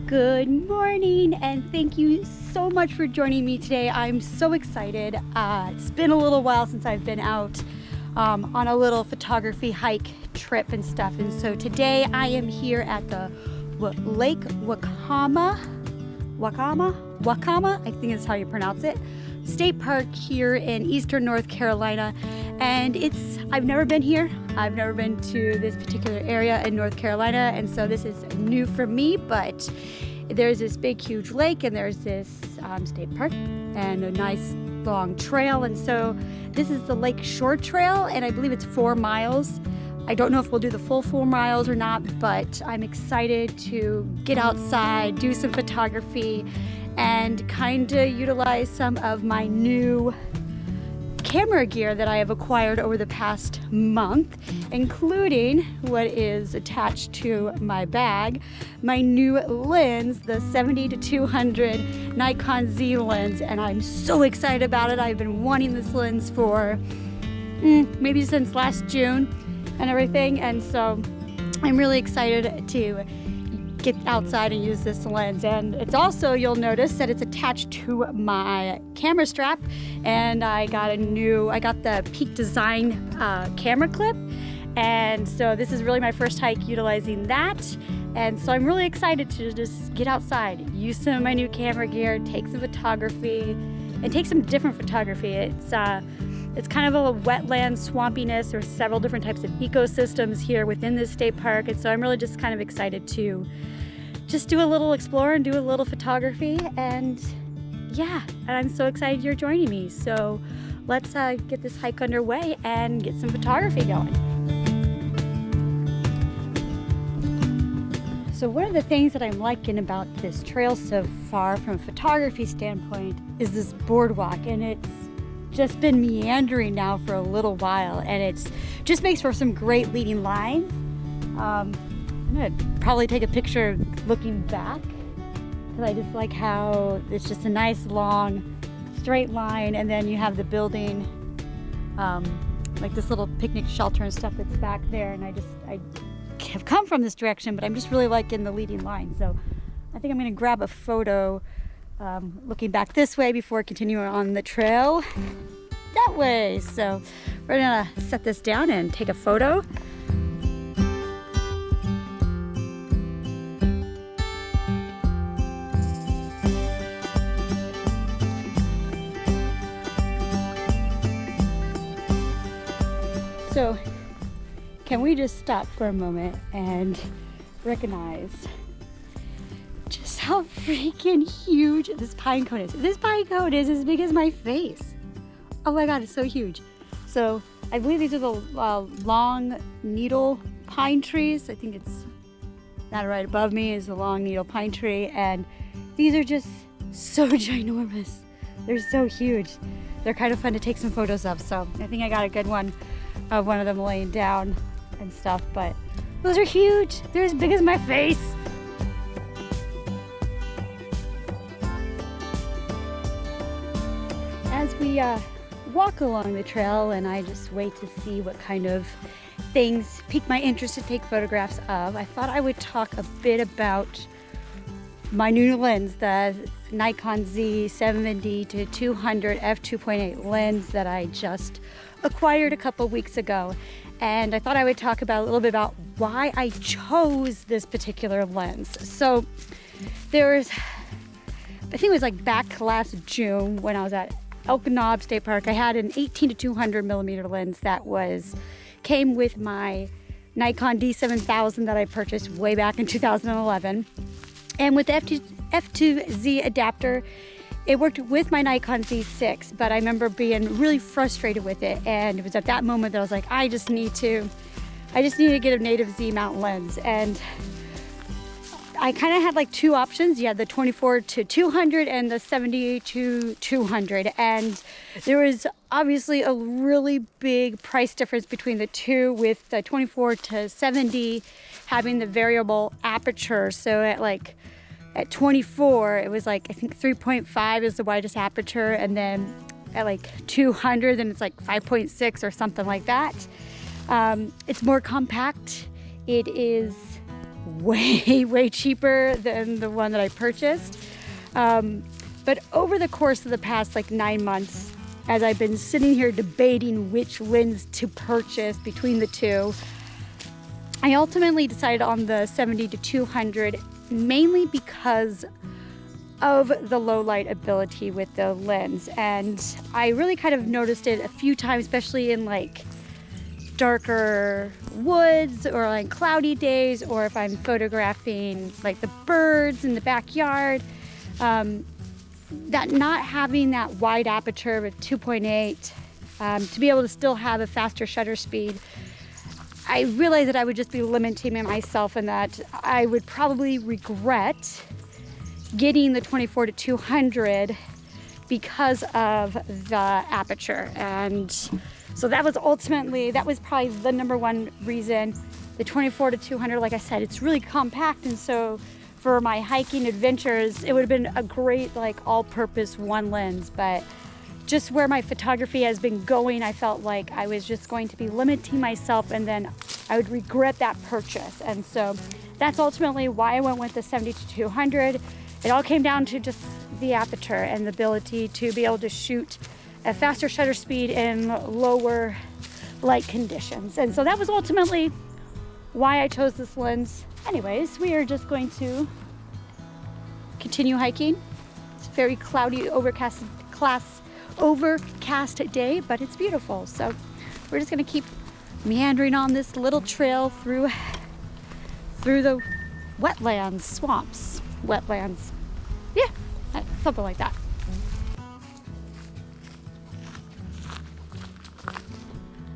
Good morning, and thank you so much for joining me today. I'm so excited. It's been a little while since I've been out on a little photography hike trip and stuff, and so today I am here at the Lake Wakama, I think is how you pronounce it, State Park here in eastern North Carolina. And I've never been here. I've never been to this particular area in North Carolina, and so this is new for me, but there's this big huge lake and there's this state park and a nice long trail, and so this is the Lake Shore Trail, and I believe it's 4 miles. I don't know if we'll do the full 4 miles or not, but I'm excited to get outside, do some photography, and kind of utilize some of my new camera gear that I have acquired over the past month, including what is attached to my bag, my new lens, the 70-200 Nikon Z lens, and I'm so excited about it. I've been wanting this lens for maybe since last June and everything, and so I'm really excited to get outside and use this lens. And it's also, you'll notice that it's attached to my camera strap, and I got the Peak Design camera clip, and so this is really my first hike utilizing that, and so I'm really excited to just get outside, use some of my new camera gear, take some photography, and take some different photography. It's kind of a wetland swampiness. There's several different types of ecosystems here within this state park, and so I'm really just kind of excited to just do a little explore and do a little photography, and yeah, and I'm so excited you're joining me. So let's get this hike underway and get some photography going. So one of the things that I'm liking about this trail so far from a photography standpoint is this boardwalk, and it's just been meandering now for a little while, and it's just makes for some great leading lines. I'm gonna probably take a picture looking back, because I just like how it's just a nice long straight line, and then you have the building, like this little picnic shelter and stuff that's back there, and I have come from this direction, but I'm just really liking the leading line. So I think I'm gonna grab a photo looking back this way before continuing on the trail that way. So we're gonna set this down and take a photo. So can we just stop for a moment and recognize just how freaking huge this pine cone is. This pine cone is as big as my face. Oh my God, it's so huge. So I believe these are the long needle pine trees. I think it's not right above me is the long needle pine tree, and these are just so ginormous. They're so huge. They're kind of fun to take some photos of, so I think I got a good one of one of them laying down and stuff, but those are huge. They're as big as my face. As we walk along the trail, and I just wait to see what kind of things pique my interest to take photographs of, I thought I would talk a bit about my new lens, the Nikon Z 70-200 f2.8 lens that I just acquired a couple weeks ago. And I thought I would talk about a little bit about why I chose this particular lens. So I think it was like back last June when I was at Elk Knob State Park. I had an 18-200 millimeter lens that came with my Nikon D7000 that I purchased way back in 2011. And with the F2Z adapter, it worked with my Nikon Z6, but I remember being really frustrated with it, and it was at that moment that I was like, I just need to get a native Z mount lens. And I kind of had like 2 options. You had the 24-200 and the 70-200, and there was obviously a really big price difference between the two, with the 24-70 having the variable aperture. So at 24, it was like, I think 3.5 is the widest aperture, and then at like 200, then it's like 5.6 or something like that. It's more compact. It is way cheaper than the one that I purchased. But over the course of the past like 9 months, as I've been sitting here debating which lens to purchase between the two, I ultimately decided on the 70-200, mainly because of the low light ability with the lens. And I really kind of noticed it a few times, especially in like darker woods or like cloudy days, or if I'm photographing like the birds in the backyard, that not having that wide aperture with 2.8 to be able to still have a faster shutter speed, I realized that I would just be limiting myself, and that I would probably regret getting the 24-200 because of the aperture. And so that was probably the number one reason. The 24-200, like I said, it's really compact, and so for my hiking adventures, it would have been a great like all-purpose one lens. But just where my photography has been going, I felt like I was just going to be limiting myself, and then I would regret that purchase. And so that's ultimately why I went with the 70-200. It all came down to just the aperture and the ability to be able to shoot a faster shutter speed in lower light conditions. And so that was ultimately why I chose this lens. Anyways, we are just going to continue hiking. It's a very cloudy, overcast day, but it's beautiful. So we're just gonna keep meandering on this little trail through the wetlands, swamps, wetlands. Yeah, something like that.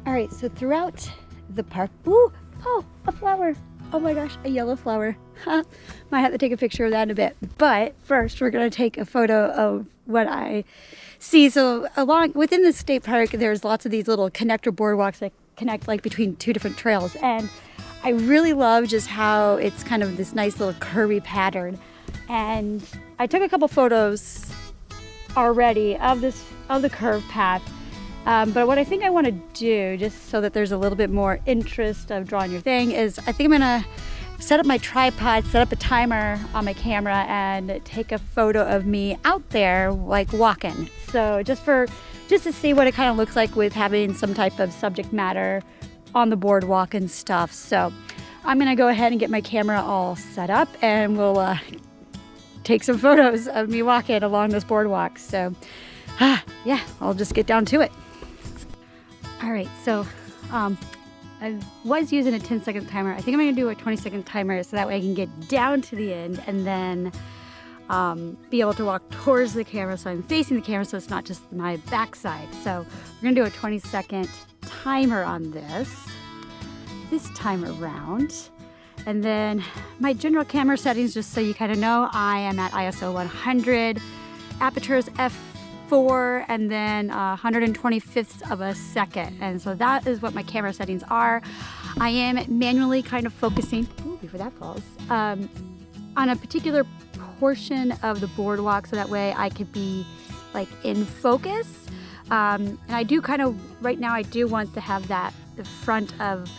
All right, so throughout the park, oh, a flower. Oh my gosh, a yellow flower. Might have to take a picture of that in a bit. But first, we're gonna take a photo of what I see. So within the state park, there's lots of these little connector boardwalks that connect like between two different trails. And I really love just how it's kind of this nice little curvy pattern. And I took a couple photos already of the curved path. But what I think I want to do, just so that there's a little bit more interest of drawing your thing, is I think I'm gonna set up my tripod, set up a timer on my camera, and take a photo of me out there like walking. So just to see what it kind of looks like with having some type of subject matter on the boardwalk and stuff. So I'm gonna go ahead and get my camera all set up, and we'll take some photos of me walking along this boardwalk. So yeah, I'll just get down to it. All right, so I was using a 10-second timer. I think I'm gonna do a 20-second timer so that way I can get down to the end and then be able to walk towards the camera, so I'm facing the camera so it's not just my backside. So we're gonna do a 20-second timer on this time around. And then my general camera settings, just so you kind of know, I am at ISO 100, aperture is f4, and then 125ths of a second. And so that is what my camera settings are. I am manually kind of focusing, before that falls, on a particular portion of the boardwalk, so that way I could be like in focus. And I do kind of, right now I do want to have the front of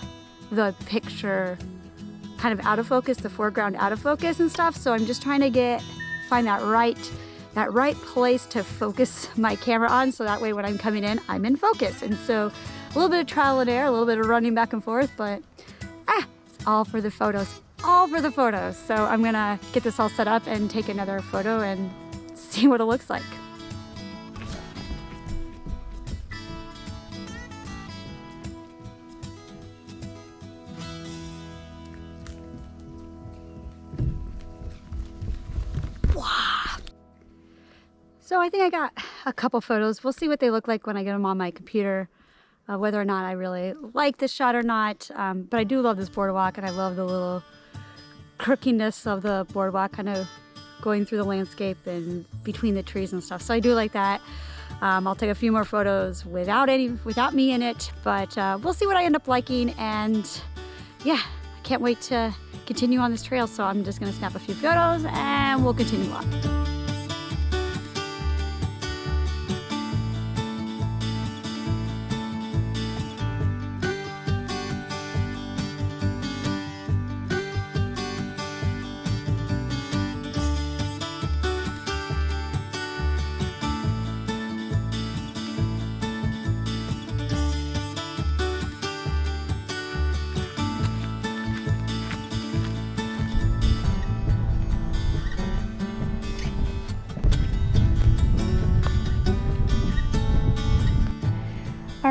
the picture kind of out of focus, the foreground out of focus and stuff. So I'm just trying to find that right place to focus my camera on, so that way when I'm coming in, I'm in focus. And so a little bit of trial and error, a little bit of running back and forth, but it's all for the photos, So I'm gonna get this all set up and take another photo and see what it looks like. So I think I got a couple photos. We'll see what they look like when I get them on my computer, whether or not I really like this shot or not. But I do love this boardwalk, and I love the little crookiness of the boardwalk, kind of going through the landscape and between the trees and stuff. So I do like that. I'll take a few more photos without me in it, but we'll see what I end up liking. And yeah, I can't wait to continue on this trail. So I'm just gonna snap a few photos and we'll continue on.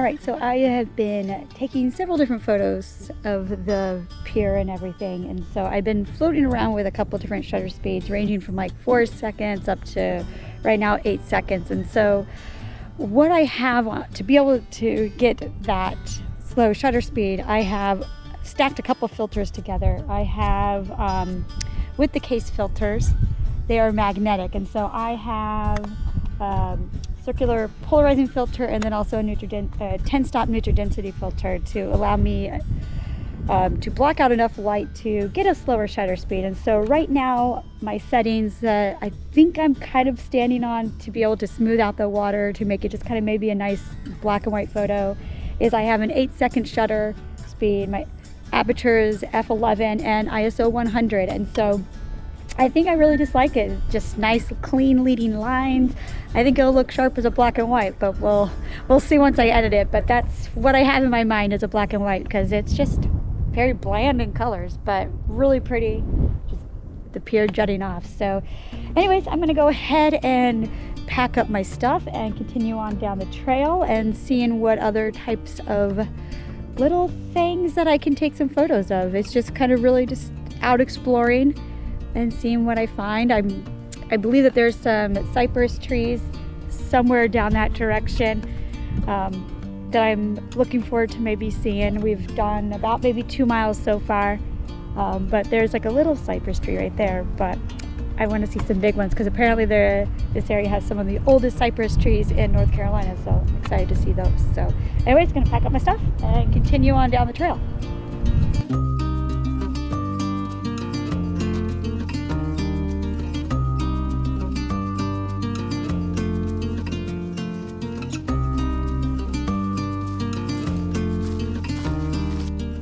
All right, so I have been taking several different photos of the pier and everything, and so I've been floating around with a couple different shutter speeds ranging from like 4 seconds up to right now 8 seconds. And so what I have to be able to get that slow shutter speed, I have stacked a couple filters together. I have with the case filters, they are magnetic, and so I have circular polarizing filter and then also a 10-stop neutral density filter to allow me to block out enough light to get a slower shutter speed. And so right now my settings that I think I'm kind of standing on to be able to smooth out the water to make it just kind of maybe a nice black and white photo is I have an 8-second shutter speed. My aperture is f11 and ISO 100, and so I think I really just like it. Just nice, clean leading lines. I think it'll look sharp as a black and white, but we'll see once I edit it. But that's what I have in my mind as a black and white, because it's just very bland in colors, but really pretty. Just the pier jutting off. So anyways, I'm gonna go ahead and pack up my stuff and continue on down the trail and seeing what other types of little things that I can take some photos of. It's just kind of really just out exploring and seeing what I find. I believe that there's some cypress trees somewhere down that direction that I'm looking forward to maybe seeing. We've done about maybe 2 miles so far, but there's like a little cypress tree right there, but I want to see some big ones because apparently this area has some of the oldest cypress trees in North Carolina, so I'm excited to see those. So anyways, gonna pack up my stuff and continue on down the trail.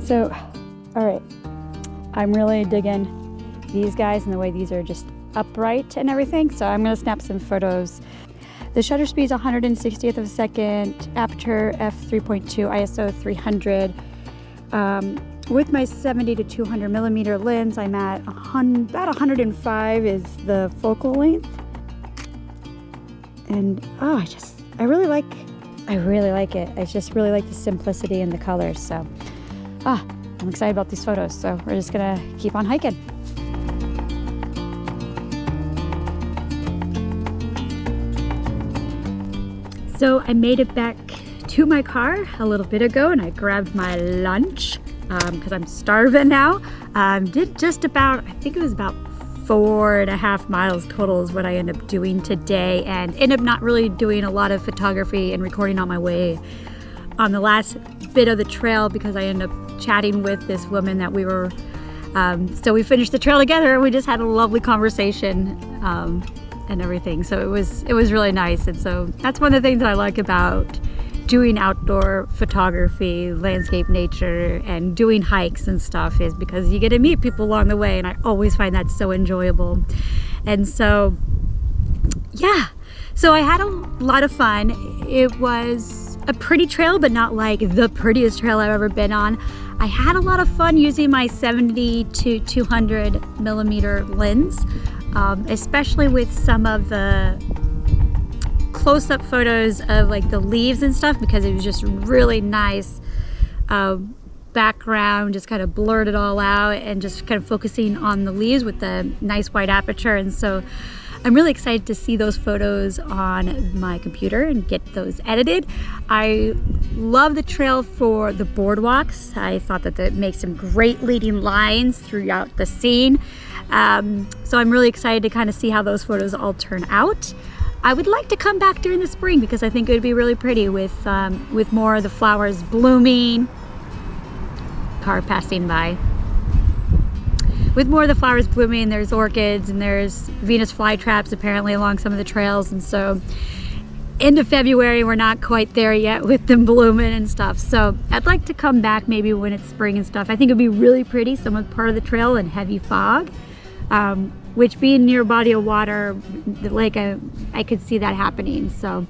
So, all right, I'm really digging these guys and the way these are just upright and everything. So I'm gonna snap some photos. The shutter speed is 160th of a second, aperture f3.2, ISO 300. With my 70 to 200 millimeter lens, I'm at about 105 is the focal length. And I really like it. I just really like the simplicity and the colors. So I'm excited about these photos, so we're just gonna keep on hiking. So I made it back to my car a little bit ago and I grabbed my lunch because I'm starving now. Did just about, I think it was about 4.5 miles total is what I ended up doing today, and ended up not really doing a lot of photography and recording on my way on the last bit of the trail because I ended up chatting with this woman that we were, so we finished the trail together and we just had a lovely conversation and everything. So it was really nice. And so that's one of the things that I like about doing outdoor photography, landscape, nature, and doing hikes and stuff is because you get to meet people along the way, and I always find that so enjoyable. And so, yeah, so I had a lot of fun. It was a pretty trail, but not like the prettiest trail I've ever been on. I had a lot of fun using my 70 to 200 millimeter lens, especially with some of the close-up photos of like the leaves and stuff, because it was just really nice background, just kind of blurred it all out and just kind of focusing on the leaves with the nice wide aperture. And so I'm really excited to see those photos on my computer and get those edited. I love the trail for the boardwalks. I thought that that makes some great leading lines throughout the scene. So I'm really excited to kind of see how those photos all turn out. I would like to come back during the spring because I think it would be really pretty with more of the flowers blooming. Car passing by. With more of the flowers blooming, there's orchids and there's Venus flytraps apparently along some of the trails. And so end of February, we're not quite there yet with them blooming and stuff. So I'd like to come back maybe when it's spring and stuff. I think it'd be really pretty, some of part of the trail in heavy fog. Which being near a body of water, the lake, I could see that happening. So,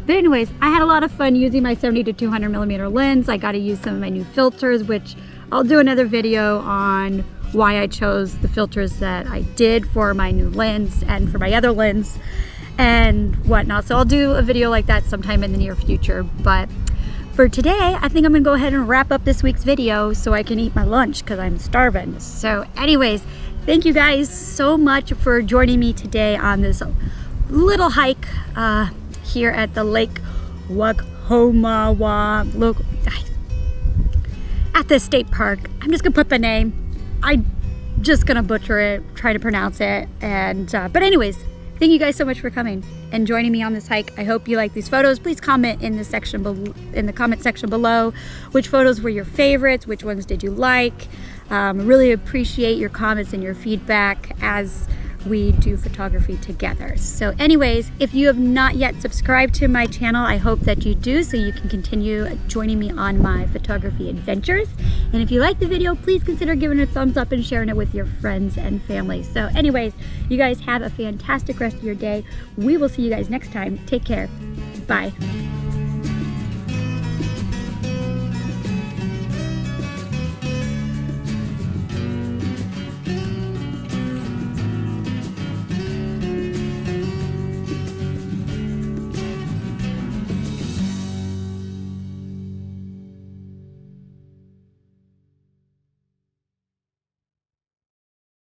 but anyways, I had a lot of fun using my 70 to 200 millimeter lens. I got to use some of my new filters, which I'll do another video on why I chose the filters that I did for my new lens and for my other lens and whatnot. So I'll do a video like that sometime in the near future. But for today, I think I'm gonna go ahead and wrap up this week's video so I can eat my lunch because I'm starving. So anyways, thank you guys so much for joining me today on this little hike here at the Lake Wacomawa local at this state park. I'm just gonna put the name. I'm just gonna butcher it, try to pronounce it, and but anyways, thank you guys so much for coming and joining me on this hike. I hope you like these photos. Please comment in the comment section below which photos were your favorites, which ones did you like. Really appreciate your comments and your feedback as we do photography together. So anyways, if you have not yet subscribed to my channel, I hope that you do so you can continue joining me on my photography adventures. And if you like the video, please consider giving it a thumbs up and sharing it with your friends and family. So anyways, you guys have a fantastic rest of your day. We will see you guys next time. Take care. Bye.